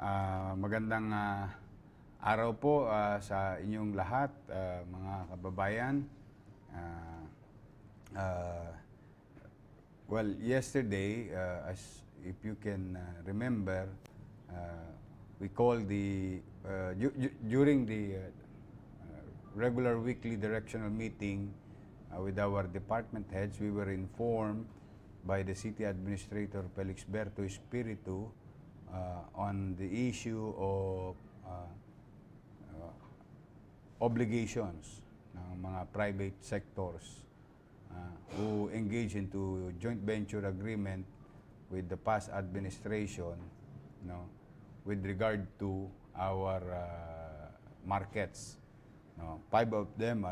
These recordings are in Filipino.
Magandang araw po sa inyong lahat, mga kababayan. Ah, ah, well, yesterday, as if you can remember, we called during the regular weekly directional meeting with our department heads, we were informed by the City Administrator Felix Berto Espiritu on the issue of obligations ng mga private sectors who engage into joint venture agreement with the past administration, with regard to our markets. 5 of them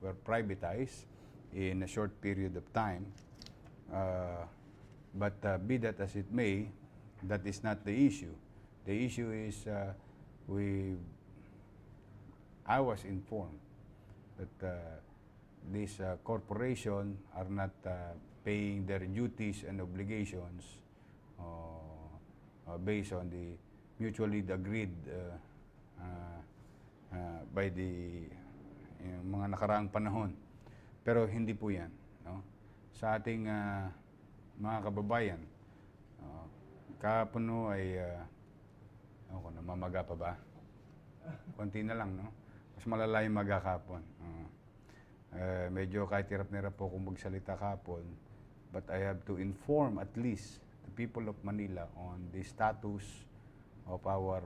were privatized in a short period of time. But be that as it may, that is not the issue. The issue is I was informed that these corporations are not paying their duties and obligations based on the mutually agreed by the mga nakaraang panahon. Pero hindi po yan. Sa ating mga kababayan, kahapon ay, namamaga pa ba? Konti na lang, no? Mas malala yung maga kahapon. Medyo kahit hirap na hirap po kung magsalita kahapon, but I have to inform at least the people of Manila on the status of our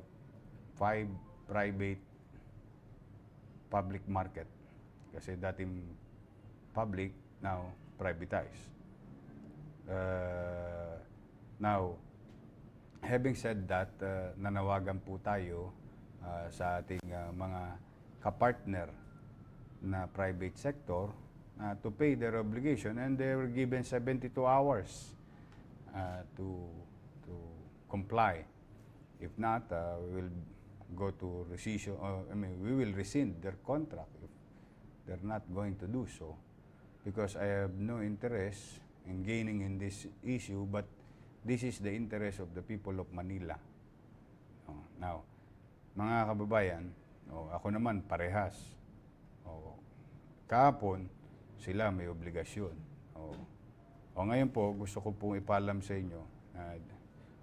5 private public market. Kasi dating public, now privatized. Now, having said that, nanawagan po tayo sa ating mga kapartner na private sector to pay their obligation, and they were given 72 hours to comply. If not, we will go to rescission. We will rescind their contract if they're not going to do so, because I have no interest in gaining in this issue, but this is the interest of the people of Manila. Now, mga kababayan, ako naman parehas. Kahapon, sila may obligasyon. Ngayon po, gusto ko pong ipaalam sa inyo.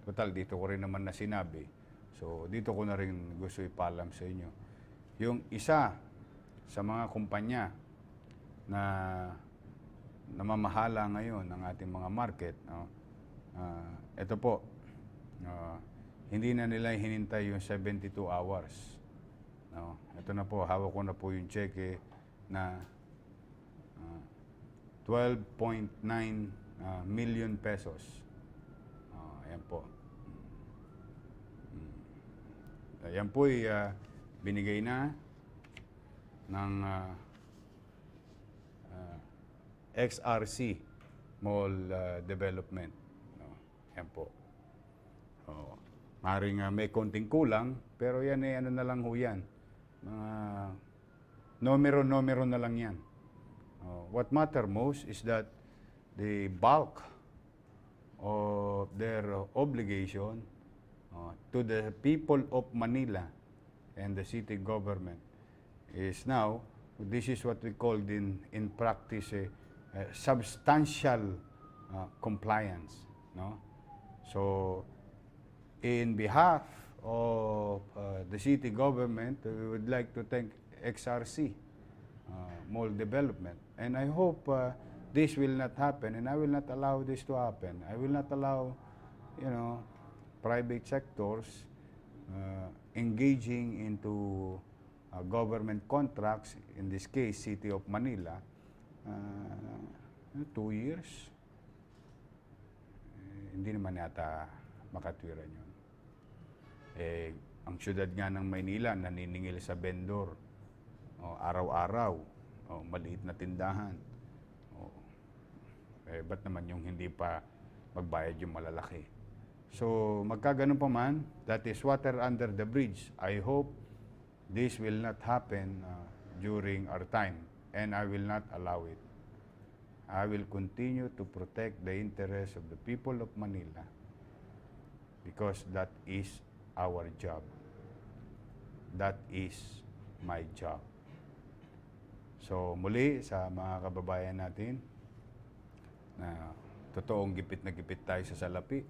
Total, dito ko rin naman na sinabi. So, dito ko na rin gusto ipaalam sa inyo. Yung isa sa mga kumpanya na namamahala ngayon ng ating mga market, ito po, hindi na nila hinintay yung 72 hours. Ito na po, hawak ko na po yung cheque na 12.9 million pesos. Ayan po. Ayan po ay binigay na ng XRC Mall Development. Ayan po. Maring may konting kulang, pero yan ay ano na lang ho yan. Numero na lang yan. What matter most is that the bulk of their obligation to the people of Manila and the city government is now, this is what we call in practice substantial compliance. So, in behalf of the city government, we would like to thank XRC Mall Development, and I hope this will not happen, and I will not allow this to happen. I will not allow, private sectors engaging into government contracts, in this case, City of Manila, 2 years. Hindi naman yata makatwiran yun. Ang syudad nga ng Maynila naniningil sa vendor araw-araw, maliit na tindahan. Ba't naman yung hindi pa magbayad yung malalaki? So, magkaganon pa man, that is water under the bridge. I hope this will not happen during our time, and I will not allow it. I will continue to protect the interests of the people of Manila, because that is our job. That is my job. So muli sa mga kababayan natin na totoong gipit na gipit tayo sa salapi,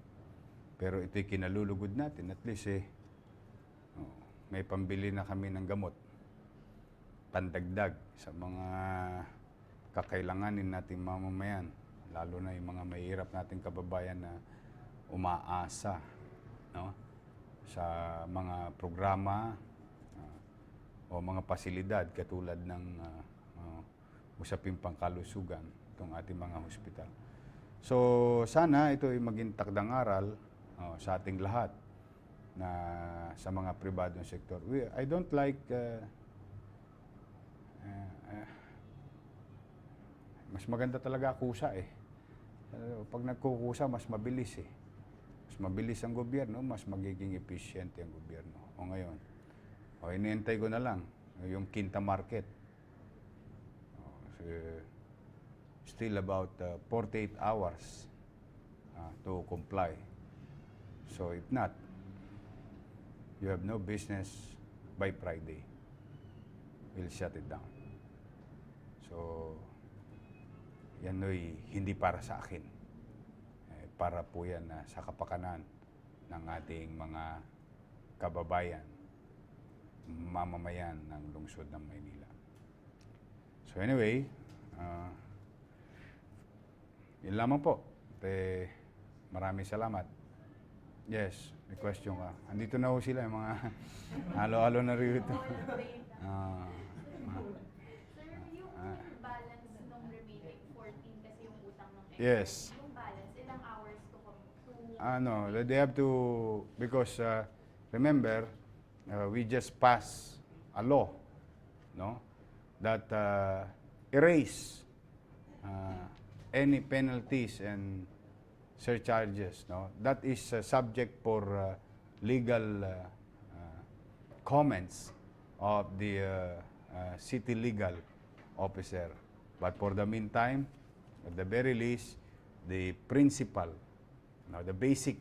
pero ito'y kinalulugod natin. At least may pambili na kami ng gamot, pandagdag sa mga kakailanganin nating mamamayan, lalo na yung mga mahirap nating kababayan na umaasa, no, sa mga programa o mga pasilidad katulad ng usaping pangkalusugan itong ating mga hospital. So sana ito ay maging takdang aral sa ating lahat na sa mga pribadong sektor. I don't like mas maganda talaga kusa eh. Pag nagkukusa, mas mabilis eh. Mas mabilis ang gobyerno, mas magiging efficiente ang gobyerno. O ngayon, iniintay ko na lang yung Quinta Market. Still about 48 hours to comply. So if not, you have no business by Friday. We'll shut it down. So, yan ay hindi para sa akin. Para po yan sa kapakanan ng ating mga kababayan, mamamayan ng lungsod ng Maynila. So anyway, yun lamang po. Maraming salamat. Yes, may question ka. Andito na ho sila, yung mga halo-halo na rito. Balance nung remaining 14 kasi yung utang ng Yes. Yung balance, ilang hours to No, they have to, because remember, we just passed a law, no, that erase any penalties and surcharges, no. That is subject for legal comments of the city legal officer. But for the meantime, at the very least, the principal, the basic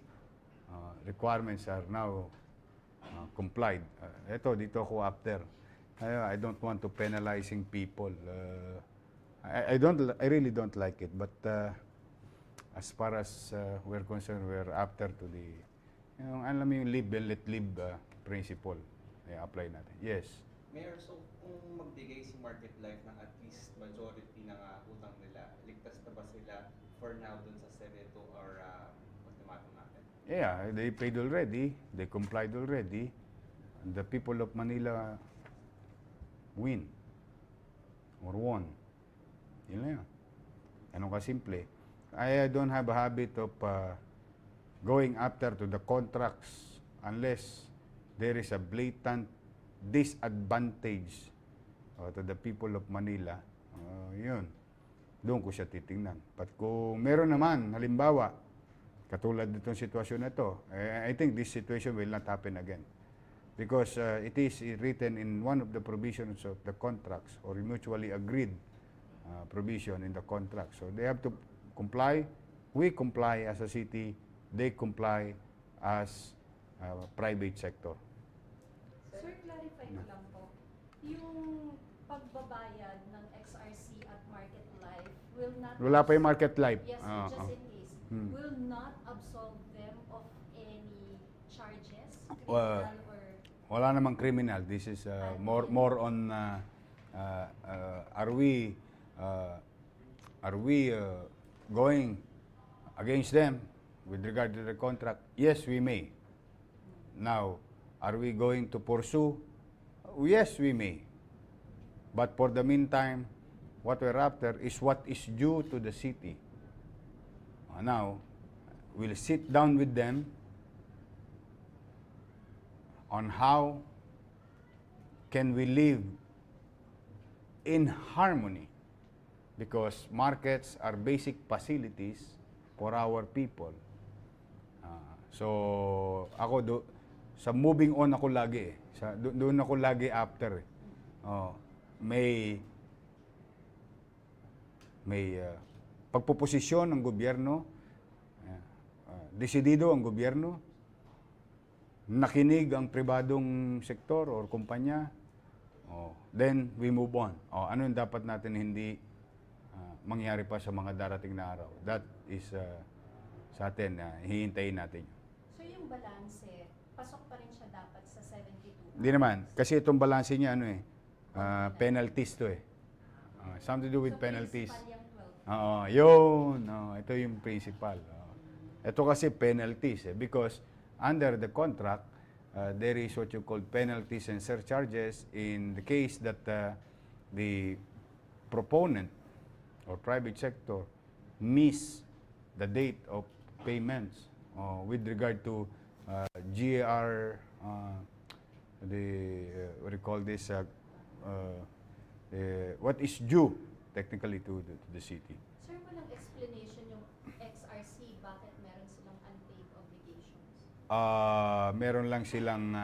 requirements are now complied. Dito ako after. I don't want to penalizing people. I really don't like it. But as far as we're concerned, we're after to the, alam mo yung live and let live principle. Apply natin. Yes. Mayor, so kung magbigay si Market Life ng at least majority ng utang nila, ligtas na ba sila for now dun sa 72 or ultimatum natin? Yeah, they paid already. They complied already. And the people of Manila win or won. Yun lang yun. Ganun kasimple. I don't have a habit of going after to the contracts unless there is a blatant disadvantage to the people of Manila. Yun. Doon ko siya titingnan. But kung meron naman, halimbawa, katulad nitong sitwasyon na ito, I think this situation will not happen again. Because it is written in one of the provisions of the contracts or mutually agreed provision in the contract. So they have to comply. We comply as a city. They comply as private sector. Sir, clarify ko lang po. Yung pagbabayad ng XRC at Market Life will not... Wala pa yung Market Life. Yes, just in case. Will not absolve them of any charges? Criminal or... Wala namang criminal. This is more on are we going against them with regard to the contract? Yes, we may. Now, are we going to pursue? Yes, we may. But for the meantime, what we're after is what is due to the city. Now, we'll sit down with them on how can we live in harmony, because markets are basic facilities for our people. So ako sa moving on ako lagi eh. Doon ako lagi after eh. May pagpoposisyon ng gobyerno, desidido ang gobyerno nakinig ang pribadong sektor or kumpanya, then we move on. Ano yung dapat natin hindi mangyari pa sa mga darating na araw? That is sa atin, hihintayin natin yun. So yung balanse, pasok pa rin siya dapat sa 72? Hindi naman. Kasi itong balanse niya, penalties to eh. Something to do with So, penalties. principal yung 12. Yun. Ito yung principal. Ito kasi penalties because under the contract, there is what you call penalties and surcharges in the case that the proponent or private sector miss the date of payments with regard to GR, what do you call this, what is due technically to the city. Sir, walang explanation yung XRC, bakit meron silang unpaid obligations? Meron lang silang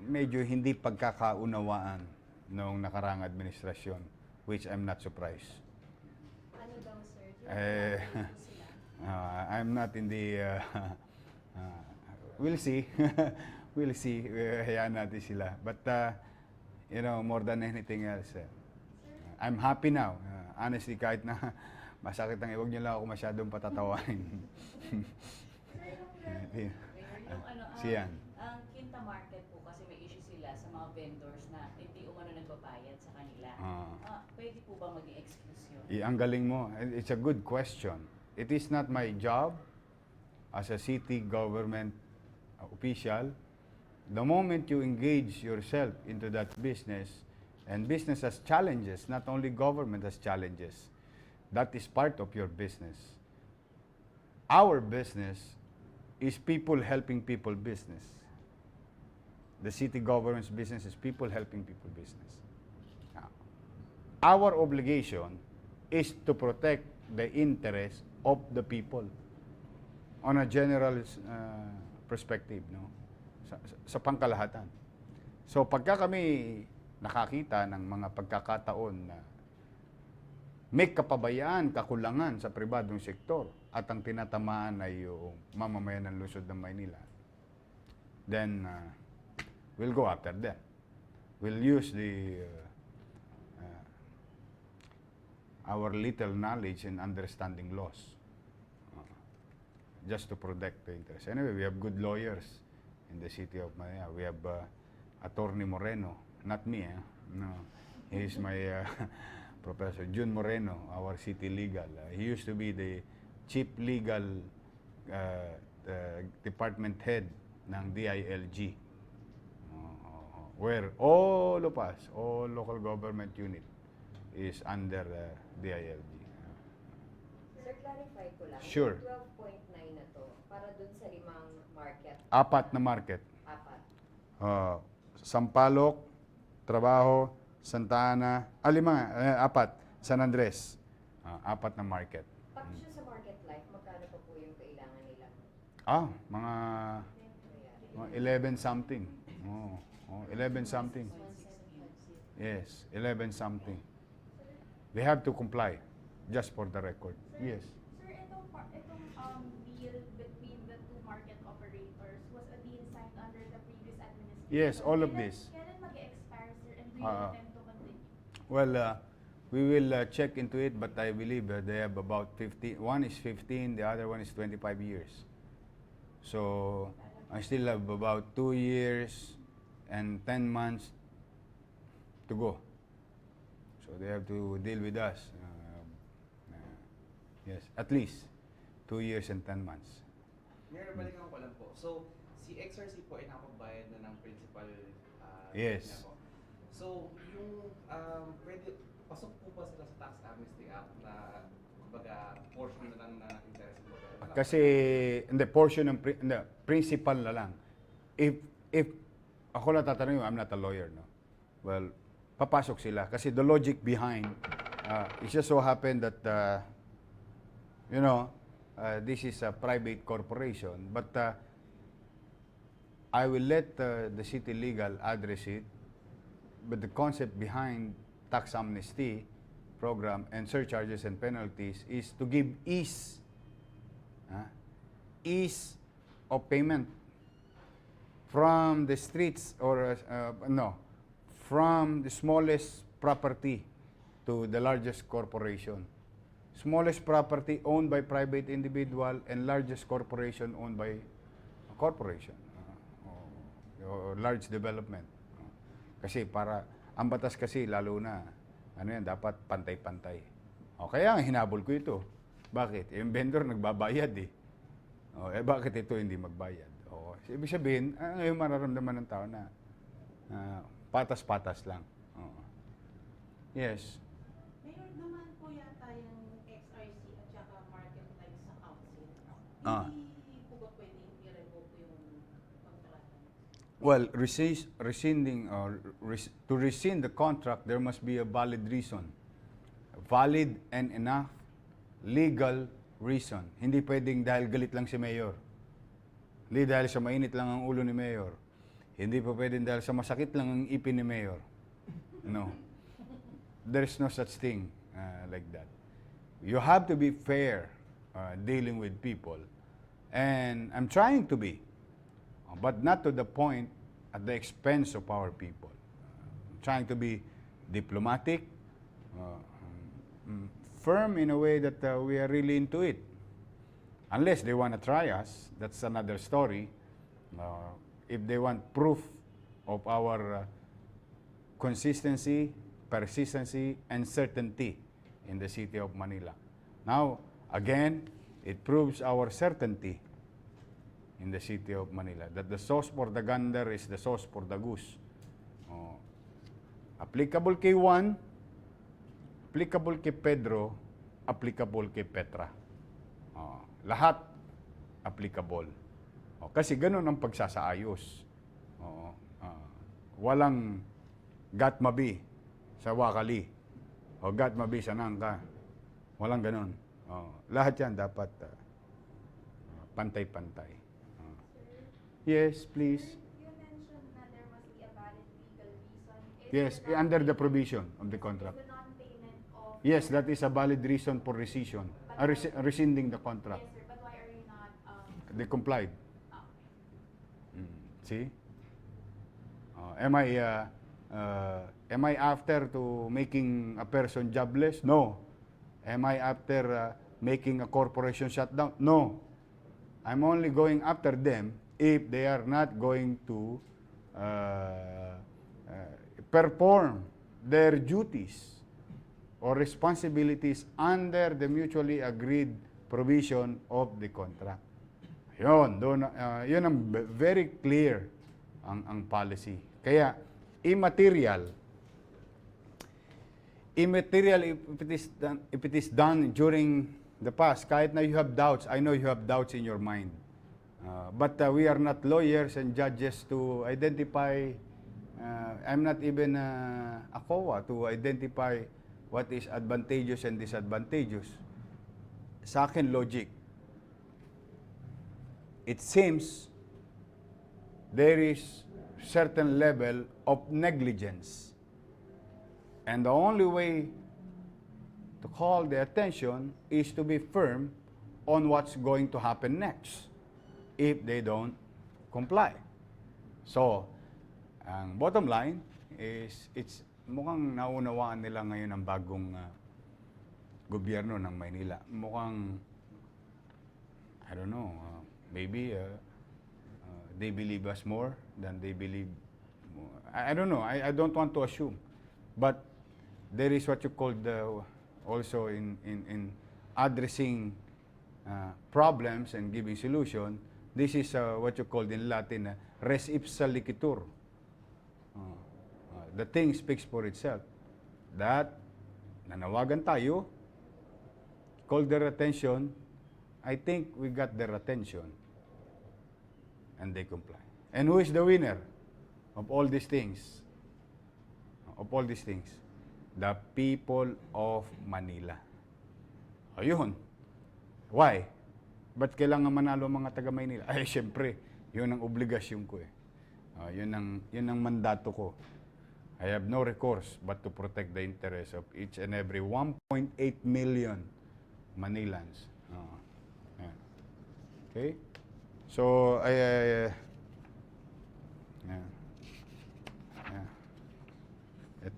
medyo hindi pagkakaunawaan noong nakarang administrasyon, which I'm not surprised. Ano daw, sir? Eh, I'm not in the... we'll see. We'll see. Hayaan natin sila. But, more than anything else, I'm happy now. Honestly, kahit na masakit ang iwag niyo lang ako masyadong patatawain. Siyan. Ang Quinta Market po kasi may issue sila sa mga vendors na hindi umano nagbabayad sa kanila. Pwede po ba maging excuse yun? Ang galing mo. It's a good question. It is not my job as a city government official. The moment you engage yourself into that business, and business has challenges, not only government has challenges, that is part of your business. Our business is people helping people business. The city government's business is people helping people business. Now, our obligation is to protect the interest of the people on a general perspective, no? Sa pangkalahatan. So pagka kami nakakita ng mga pagkakataon na may kapabayaan, kakulangan sa pribadong sektor at ang tinatamaan ay yung mamamayan ng lungsod ng Maynila, then we'll go after them. We'll use our little knowledge and understanding laws just to protect the interest. Anyway, we have good lawyers in the city of Manila. We have Attorney Moreno, not me. No, he is my Professor Jun Moreno, our city legal. He used to be the chief legal department head ng DILG, where all of us, all local government unit, is under DILG. Sir, clarify ko lang. Sure. 12.9 na to, para dun sa 5 market. 4 na market. 4. Sampaloc, Trabajo, Santa Ana, 4. San Andres, 4 na market. Pag siya sa market life, magkano pa po yung kailangan nila? Mga 11 something. 11 something. Yes, 11 something. We have to comply, just for the record. Yes. Sir, itong deal between the two market operators was a deal signed under the previous administration. Yes, all of this. Kailan mag-expire, sir, and do you intend to continue? Well, we will check into it, but I believe they have about 15. One is 15, the other one is 25 years. So I still have about 2 years and 10 months to go. So they have to deal with us. Yes, at least 2 years and 10 months. Mayor, balikan ko lang po. So, si XRC po ay nakapagbayad na ng principal Yes. niya po. So, yung pwede, pasok po ba sila sa Tax Amnesty Act na kumbaga portion na lang na interest po? Kasi hindi portion ng principal na lang. If ako lang tatanungin, I'm not a lawyer, no. Well, papasok sila kasi the logic behind it just so happened that this is a private corporation, but I will let the city legal address it. But the concept behind tax amnesty program and surcharges and penalties is to give ease of payment from the streets or no, from the smallest property to the largest corporation. Smallest property owned by private individual and largest corporation owned by a corporation or large development. Kasi para, ang batas kasi lalo na, ano yan, dapat pantay-pantay. O kaya hinabol ko ito. Bakit? Yung vendor nagbabayad eh. O, bakit ito hindi magbayad? O, ibig sabihin, ngayon mararamdaman ng tao na patas-patas lang. O. Yes. Mayor, naman po yata yung XRC at saka market life sa council. Ah. Hindi po ba pwedeng i-revoke yung kontrata? Well, to rescind the contract, there must be a valid reason. A valid and enough legal reason. Hindi pwedeng dahil galit lang si Mayor. Hindi dahil sa mainit lang ang ulo ni Mayor. Hindi pa pwedeng dahil sa masakit lang ang ipin ni Mayor. No. There's no such thing like that. You have to be fair dealing with people. And I'm trying to be. But not to the point at the expense of our people. I'm trying to be diplomatic, firm in a way that we are really into it. Unless they want to try us, that's another story. If they want proof of our consistency, persistency, and certainty in the city of Manila. Now, again, it proves our certainty in the city of Manila, that the sauce for the gander is the sauce for the goose. Applicable kay Juan, applicable kay Pedro, applicable kay Petra. Lahat applicable. Kasi ganun ang pagsasaayos. Walang gatmabi sa wakali o gatmabi sa nangka. Walang ganun. Lahat yan dapat pantay-pantay. Yes, please. You mentioned na there must be a valid legal reason. Yes, under the provision of the contract. Is the non-payment of... Yes, that is a valid reason for rescission. Rescinding the contract. Yes, sir, but why are you not... They complied. okay. See? Am I after to making a person jobless? No. Am I after making a corporation shut down? No. I'm only going after them if they are not going to perform their duties or responsibilities under the mutually agreed provision of the contract. Yun, yun ang very clear ang policy. Kaya, immaterial if it is done during the past, kahit na you have doubts, I know you have doubts in your mind. But we are not lawyers and judges to identify, I'm not even a COA to identify what is advantageous and disadvantageous. Sa akin, logic. It seems there is certain level of negligence. And the only way to call the attention is to be firm on what's going to happen next if they don't comply. So, ang bottom line is it's mukhang naunawaan nila ngayon ang bagong gobyerno ng Maynila. Mukhang, I don't know, maybe they believe us more than they believe. I don't know. I don't want to assume. But there is what you call also in addressing problems and giving solution. This is what you call in Latin res ipsa liquitur. The thing speaks for itself. That nanawagan tayo, call their attention. I think we got their attention. And they comply. And who is the winner of all these things? Of all these things? The people of Manila. Ayun. Why? Ba't kailangan manalo ang mga taga Maynila? Ay, syempre, yun ang obligasyon ko eh. Yun ang mandato ko. I have no recourse but to protect the interests of each and every 1.8 million Manilans. Okay? So,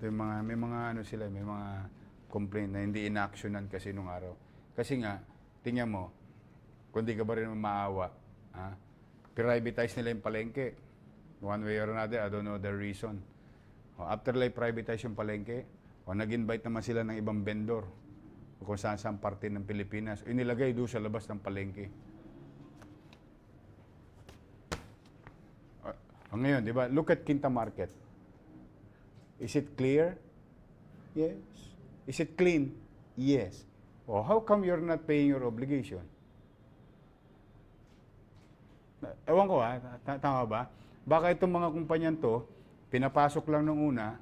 Ito yung mga, may mga ano sila, may mga complaint na hindi inactionan kasi nung araw. Kasi nga, tingnan mo, kung di ka ba rin maawa, privatize nila yung palengke. One way or another, I don't know the reason. After like privatize yung palengke, nag-invite naman sila ng ibang vendor kung saan parte ng Pilipinas. Inilagay doon sa labas ng palengke. Ngayon, di ba? Look at Quinta Market. Is it clear? Yes. Is it clean? Yes. How come you're not paying your obligation? Ewan ko tama ba? Baka itong mga kumpanyan to, pinapasok lang nung una,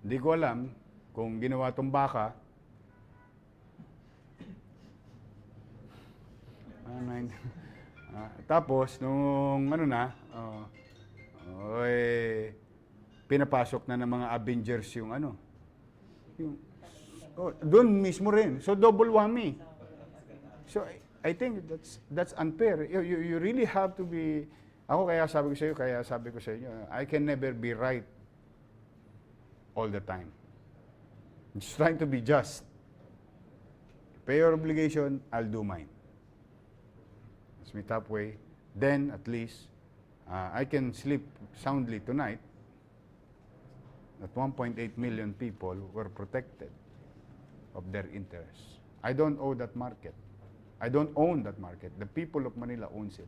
hindi ko alam kung ginawa tong baka. Tapos, nung pinapasok na ng mga Avengers yung doon mismo rin. So, double whammy. So, I think that's unfair. You really have to be, kaya sabi ko sa inyo, I can never be right all the time. I'm just trying to be just. Pay your obligation, I'll do mine. Let's meet halfway. Then, at least, I can sleep soundly tonight that 1.8 million people were protected of their interests. I don't owe that market. I don't own that market. The people of Manila owns it.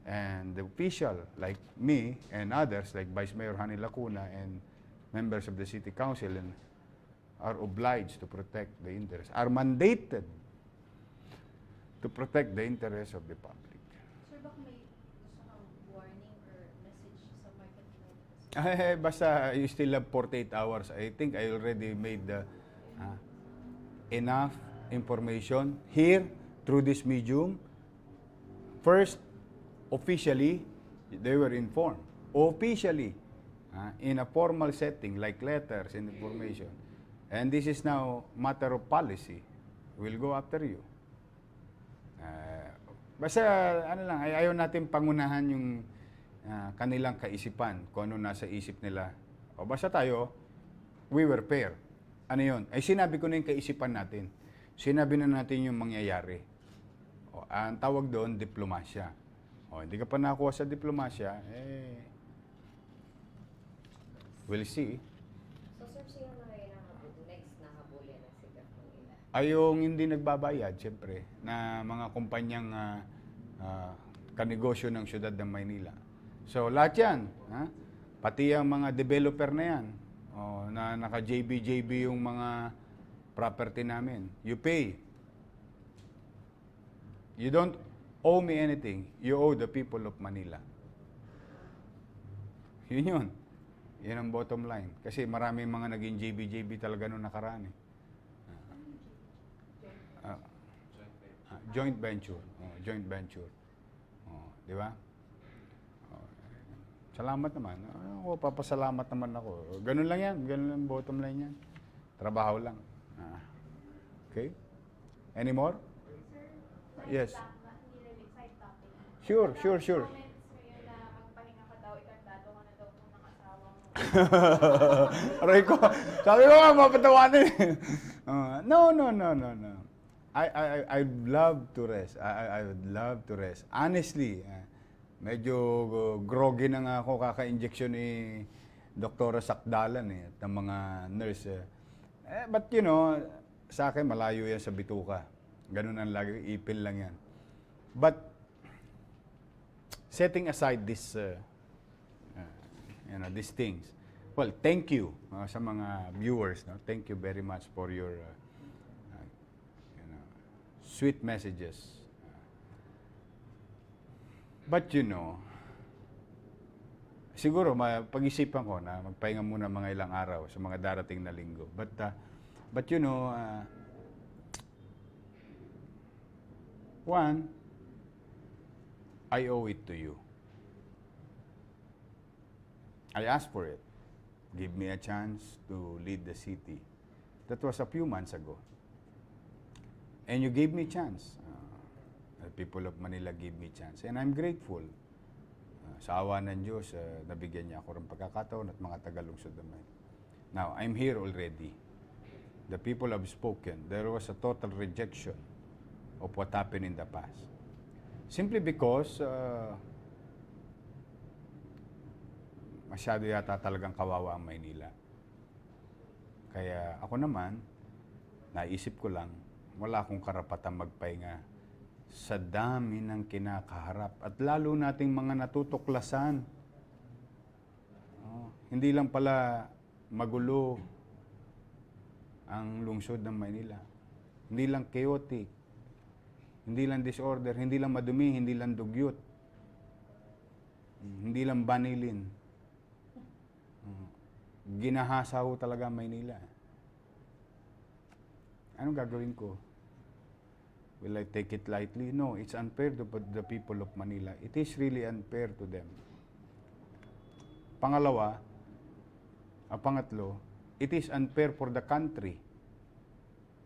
And the official, like me and others, like Vice Mayor Hani Lacuna and members of the City Council, are obliged to protect the interests, are mandated to protect the interests of the public. Sir, baka may gusto kang warning or message sa marketplace? Basta you still have 48 hours. I think I already made enough information here through this medium. First, officially, they were informed. Officially, in a formal setting like letters and information. And this is now matter of policy. We'll go after you. Basta, ayaw natin pangunahan yung kanilang kaisipan, kung ano nasa isip nila. Basta tayo, we were fair. Ano yun? Sinabi ko na yung kaisipan natin. Sinabi na natin yung mangyayari. Ang tawag doon, diplomasya. Hindi ka pa nakakuha sa diplomasya, we'll see. So sir, sino na kayo next na habulin ng sikat ng ila? Yung hindi nagbabayad, siyempre, na mga kumpanyang kanegosyo ng siyudad ng Maynila. So, lahat yan. Pati ang mga developer na yan, na naka-JB yung mga property namin. You pay. You don't owe me anything. You owe the people of Manila. Yun. Yan ang bottom line. Kasi maraming mga naging JB talaga noong nakaraan. Joint venture. Joint venture. Di ba? Salamat naman. Papasalamat naman ako. Ganun lang yan. Ganun lang bottom line yan. Trabaho lang. Okay? Any more? Sir, Yes. side topic. Sure. Comments ngayon na magpahinga ka daw, ikantado ka na daw po ng asawa mo. Aray ko. Sabi ko nga, mapatawanin. No. I'd love to rest. I would love to rest. Honestly, medyo groggy na nga ako kaka-injection ni Doktora Sakdalan at ng mga nurse. But you know, sa akin malayo yan sa bituka. Ganun ang lagi, ipil lang yan. But setting aside this, these things. Well, thank you sa mga viewers. No? Thank you very much for your sweet messages. But you know, siguro pag-isipan ko na magpahinga muna mga ilang araw sa mga darating na linggo. But you know, one, I owe it to you. I asked for it. Give me a chance to lead the city. That was a few months ago. And you gave me a chance. The people of Manila gave me a chance. And I'm grateful. Sa awa ng Diyos, nabigyan niya ako ng pagkakataon at mga tagalungsod naman. Now, I'm here already. The people have spoken. There was a total rejection of what happened in the past. Simply because masyado yata talagang kawawa ang Maynila. Kaya ako naman, naisip ko lang, wala akong karapatang magpahinga sa dami ng kinakaharap at lalo nating mga natutuklasan. Hindi lang pala magulo ang lungsod ng Maynila. Hindi lang chaotic, hindi lang disorder, hindi lang madumi, hindi lang dugyot, hindi lang banilin. Ginahasa ho talaga ang Maynila. Anong gagawin ko? Will I take it lightly? No, it's unfair to the people of Manila. It is really unfair to them. Pangatlo, it is unfair for the country.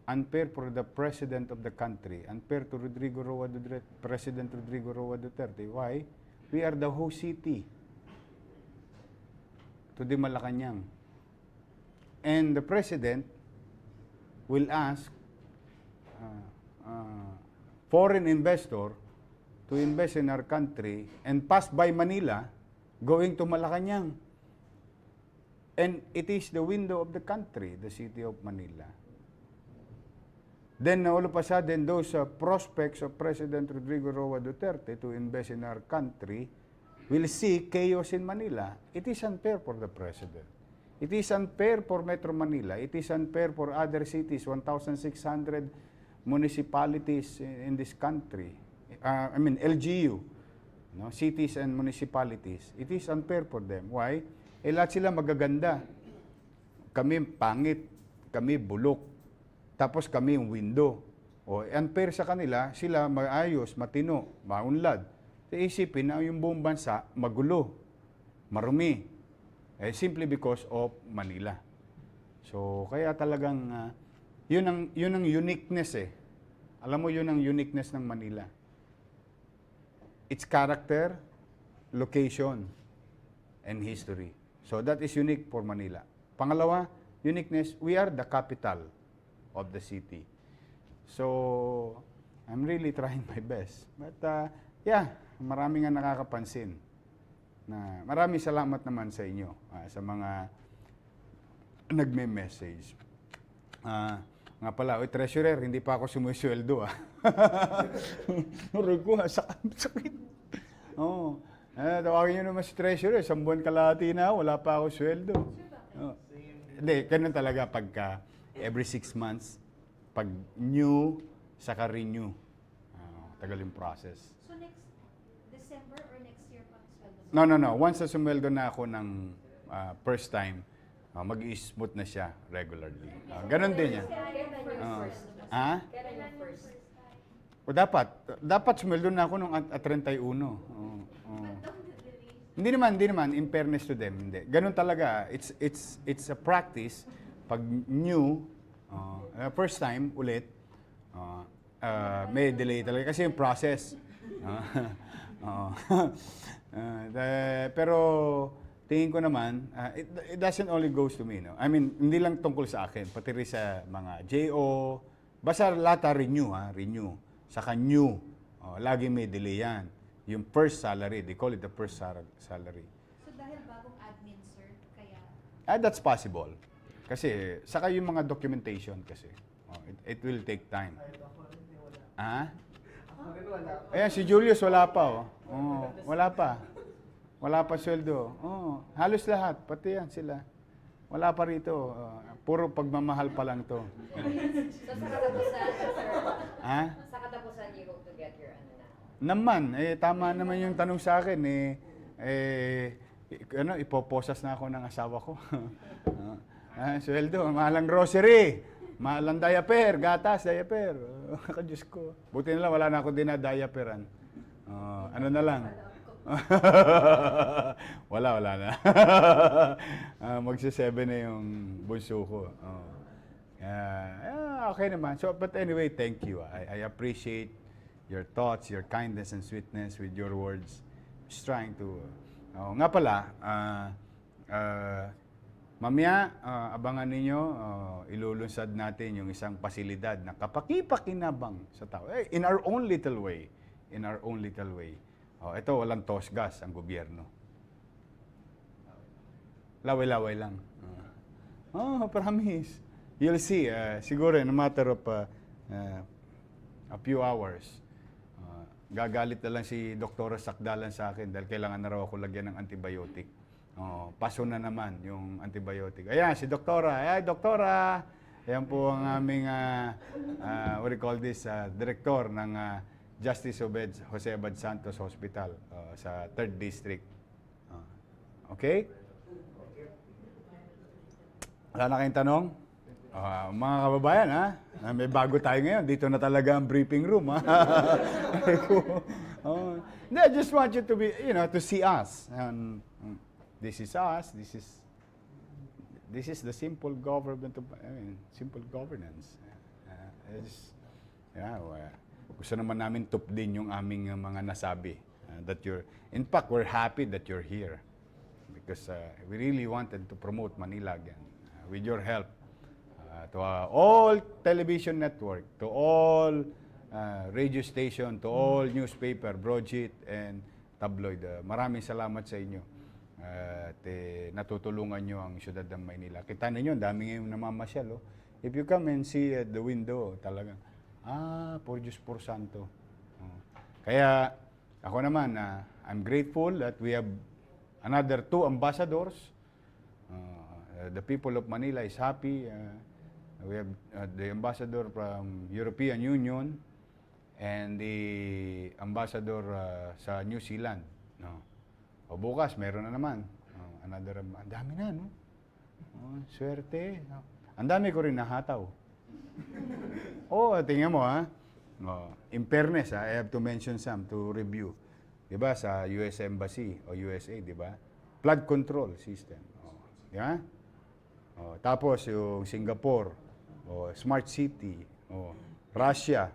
Unfair for the president of the country. Unfair to President Rodrigo Roa Duterte. Why? We are the host city to the Malacanang. And the president will ask foreign investor to invest in our country and pass by Manila going to Malacanang. And it is the window of the country, the city of Manila. Then all of a sudden, those prospects of President Rodrigo Roa Duterte to invest in our country will see chaos in Manila. It is unfair for the president. It is unfair for Metro Manila. It is unfair for other cities, 1,600 municipalities in this country. LGU, no? Cities and municipalities. It is unfair for them. Why? Lahat sila magaganda. Kami pangit, kami bulok, tapos kami yung window. Unfair sa kanila, sila maayos, matino, maunlad. Isipin na yung buong bansa magulo, marumi. Simply because of Manila. So, kaya talagang yun ang uniqueness Alam mo, yun ang uniqueness ng Manila. Its character, location, and history. So that is unique for Manila. Pangalawa, uniqueness, we are the capital of the city. So, I'm really trying my best. But marami nga nakakapansin. Maraming salamat naman sa inyo, sa mga nagme-message. Nga pala, treasurer, hindi pa ako sumusweldo. Naroon ko, sakit. Tawagin nyo naman si treasurer, 1 buwan kalahati na, wala pa ako sweldo. Hindi, ganun talaga pagka every 6 months, pag new, saka renew. Tagal yung process. So next December or next year pa sweldo? No. Once na sumweldo na ako ng first time, mag-i-smooth na siya regularly. Ganun din yan. Kailan yung first? Dapat sumweldo na ako nung 31. Hindi naman, in fairness to them, hindi. Ganun talaga, it's a practice. Pag new, first time, ulit, may delay talaga. Kasi yung process. Pero, tingin ko naman, it doesn't only goes to me, no? I mean, hindi lang tungkol sa akin, pati rin sa mga JO, basta lahat renew. Saka new, lagi may delay yan. Yung first salary, they call it the first salary. So dahil bagong admin, sir, kaya? That's possible. Kasi, saka yung mga documentation kasi. It will take time. Ayan, si Julius wala pa. Wala pa. Wala pa sweldo. Halos lahat, pati yan sila. Wala pa rito. Puro pagmamahal pa lang to. So sa katapusan, sir, sa katapusan, you hope to get your Naman, tama naman yung tanong sa akin. Ipoposas na ako ng asawa ko. Sweldo, mahalang grocery, mahalang diaper, gatas, diaper. Diyos ko. Buti na lang, wala na ako dinadiaperan. Ano na lang. wala na. Magsi-7 na yung bunso ko. Okay naman. So, but anyway, thank you. I appreciate your thoughts, your kindness and sweetness with your words. Just trying to... nga pala, Mamaya, abangan ninyo, ilulunsad natin yung isang pasilidad na kapaki-pakinabang sa tao. In our own little way. In our own little way. Ito, walang tosgas ang gobyerno. Laway-laway lang. Promise. You'll see, siguro in a matter of a few hours, gagalit na lang si Doktora Sakdalan sa akin dahil kailangan na raw ako lagyan ng antibiotic. Paso na naman yung antibiotic. Ayan, si Doktora. Ay, Doktora! Ayan po ang aming, what do you call this, director ng Justice Jose Abad Santos Hospital sa 3rd District. Okay? Wala na kayong tanong? Mga kababayan, may bago tayo ngayon. Dito na talaga ang briefing room, I just want you to be, to see us. This is us. This is the simple government. Simple governance. Gusto naman namin tupdin yung aming mga nasabi. In fact, we're happy that you're here because we really wanted to promote Manila again with your help. To all television network, to all radio station, to all newspaper, broadsheet, and tabloid. Maraming salamat sa inyo. Natutulungan nyo ang siyudad ng Maynila. Kita ninyo, dami ngayong namamasyal. If you come and see at the window, talagang, por Diyos por Santo. Kaya, ako naman, I'm grateful that we have another 2 ambassadors. The people of Manila is happy. We have the ambassador from European Union and the ambassador sa New Zealand. Bukas, meron na naman. Ang dami na, no? Swerte. Ang dami ko rin nahataw. Tingnan mo, in fairness, I have to mention some to review. Diba, sa US Embassy o USA, diba? Flood control system. Diba? Tapos yung Singapore, Smart City, Russia,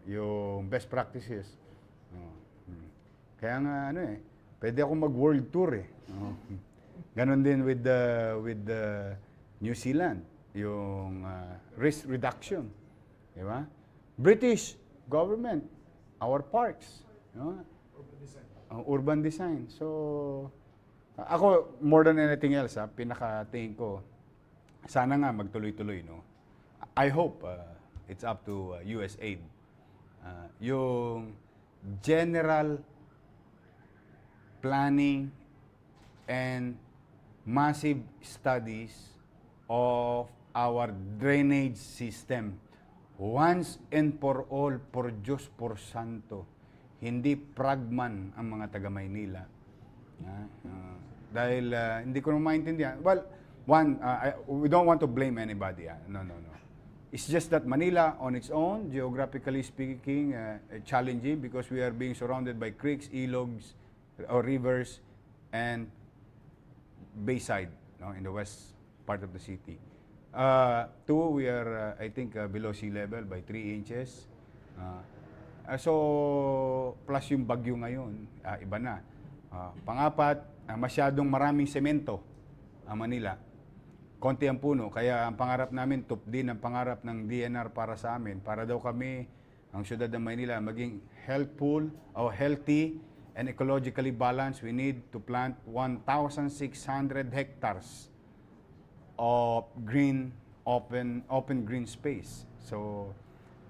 yung best practices. Kaya nga pwede ako mag-world tour Ganon din with the New Zealand, yung risk reduction, di ba? British government, our parks, urban design. So ako more than anything else, pinakatingin ko sana nga magtuloy-tuloy, no. I hope it's up to USAID. Yung general planning and massive studies of our drainage system. Once and for all, por Diyos, por Santo. Hindi pragman ang mga taga-Maynila. Dahil hindi ko naman maintindihan. Well, we don't want to blame anybody. No. It's just that Manila on its own, geographically speaking, challenging because we are being surrounded by creeks, ilogs, or rivers, and bayside, in the west part of the city. 2, we are, I think, below sea level by 3 inches. So, plus yung bagyo ngayon, iba na. Pang-4, masyadong maraming semento ang Manila. Konti ang puno, kaya ang pangarap namin, din ang pangarap ng DNR para sa amin, para daw kami, ang siyudad ng Maynila, maging healthful o healthy and ecologically balanced. We need to plant 1,600 hectares of green, open green space. So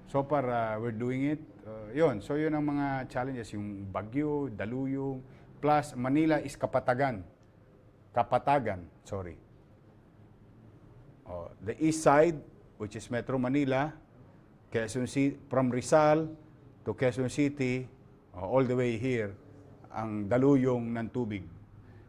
far, we're doing it. Yun ang mga challenges, yung bagyo, daluyong, plus Manila is kapatagan, sorry. The east side, which is Metro Manila, Quezon City, from Rizal to Quezon City, all the way here, ang daluyong ng tubig.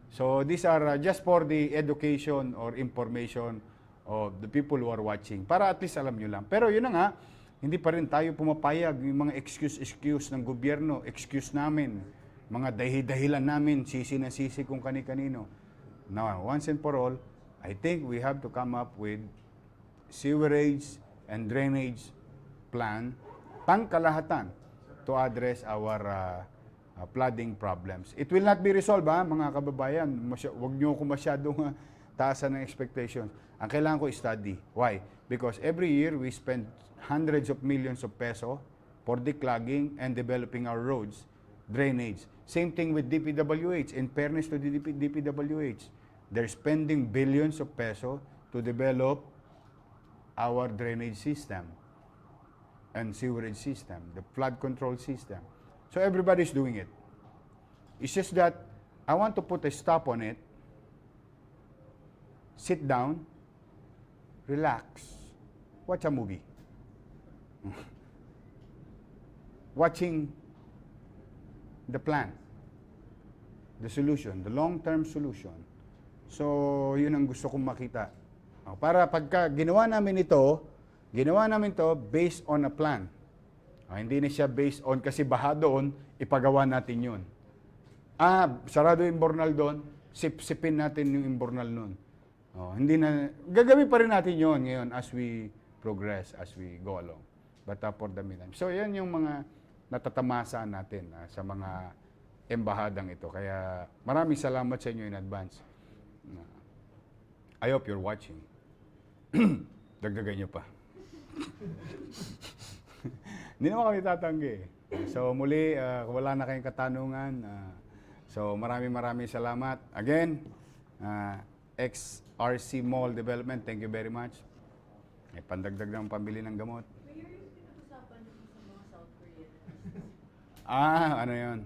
So these are just for the education or information of the people who are watching, para at least alam nyo lang. Pero yun na nga, hindi pa rin tayo pumapayag yung mga excuse ng gobyerno, excuse namin, mga dahilan namin, sisi na sisi kung kani-kanino. Now, once and for all, I think we have to come up with sewerage and drainage plan, pangkalahatan, to address our flooding problems. It will not be resolved, mga kababayan. Huwag niyo ko masyadong taasan ng expectations. Ang kailangan ko study. Why? Because every year we spend hundreds of millions of peso for declogging and developing our roads, drainage. Same thing with DPWH. In fairness to the DPWH, they're spending billions of peso to develop our drainage system and sewerage system, the flood control system. So everybody's doing it. It's just that I want to put a stop on it, sit down, relax, watch a movie. Watching the plan, the solution, the long-term solution. So, yun ang gusto kong makita. Para pagka ginawa namin to based on a plan. Hindi na siya based on kasi baha doon, ipagawa natin yun. Sarado yung imbornal doon, sipsipin natin yung imbornal noon. Hindi na, gagawin pa rin natin yun ngayon as we progress, as we go along. But for the meantime. So, yan yung mga natatamasa natin sa mga embahadang ito. Kaya maraming salamat sa inyo in advance. I hope you're watching. Dagdagan nyo pa. Hindi naman kami tatanggi. So muli, wala na kayong katanungan. So maraming salamat. Again, XRC Mall Development, thank you very much. May pandagdag ng pambili ng gamot. Mayor, yung pinag-usapan niyo sa mga South Korean. Ano yun?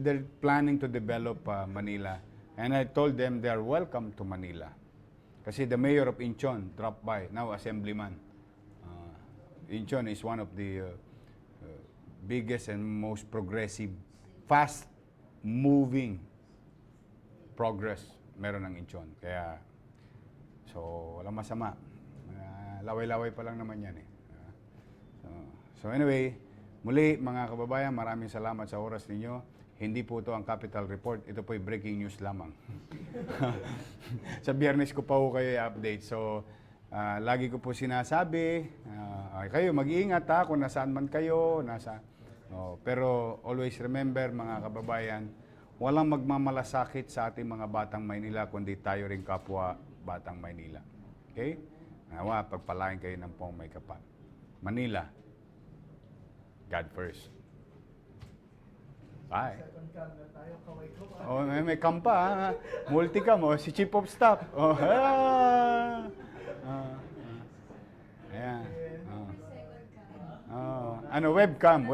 They're planning to develop Manila. And I told them they are welcome to Manila. Kasi the mayor of Incheon dropped by, now assemblyman. Incheon is one of the biggest and most progressive, fast-moving progress meron ng Incheon. Kaya, so, walang masama. Laway-laway pa lang naman yan eh. So anyway, muli mga kababayan, maraming salamat sa oras ninyo. Hindi po ito ang Capital Report. Ito po ay breaking news lamang. Sa Biyernes ko pa po kayo i-update. So, lagi ko po sinasabi, kayo mag-iingat kung nasaan man kayo. Pero always remember mga kababayan, walang magmamalasakit sa ating mga batang Maynila, kundi tayo rin kapwa batang Maynila. Okay? Nawa, pagpalain kayo ng pong may kapal. Manila, God first. Bye. May kampa, multicam, si Chief of Staff. Ayan. Webcam.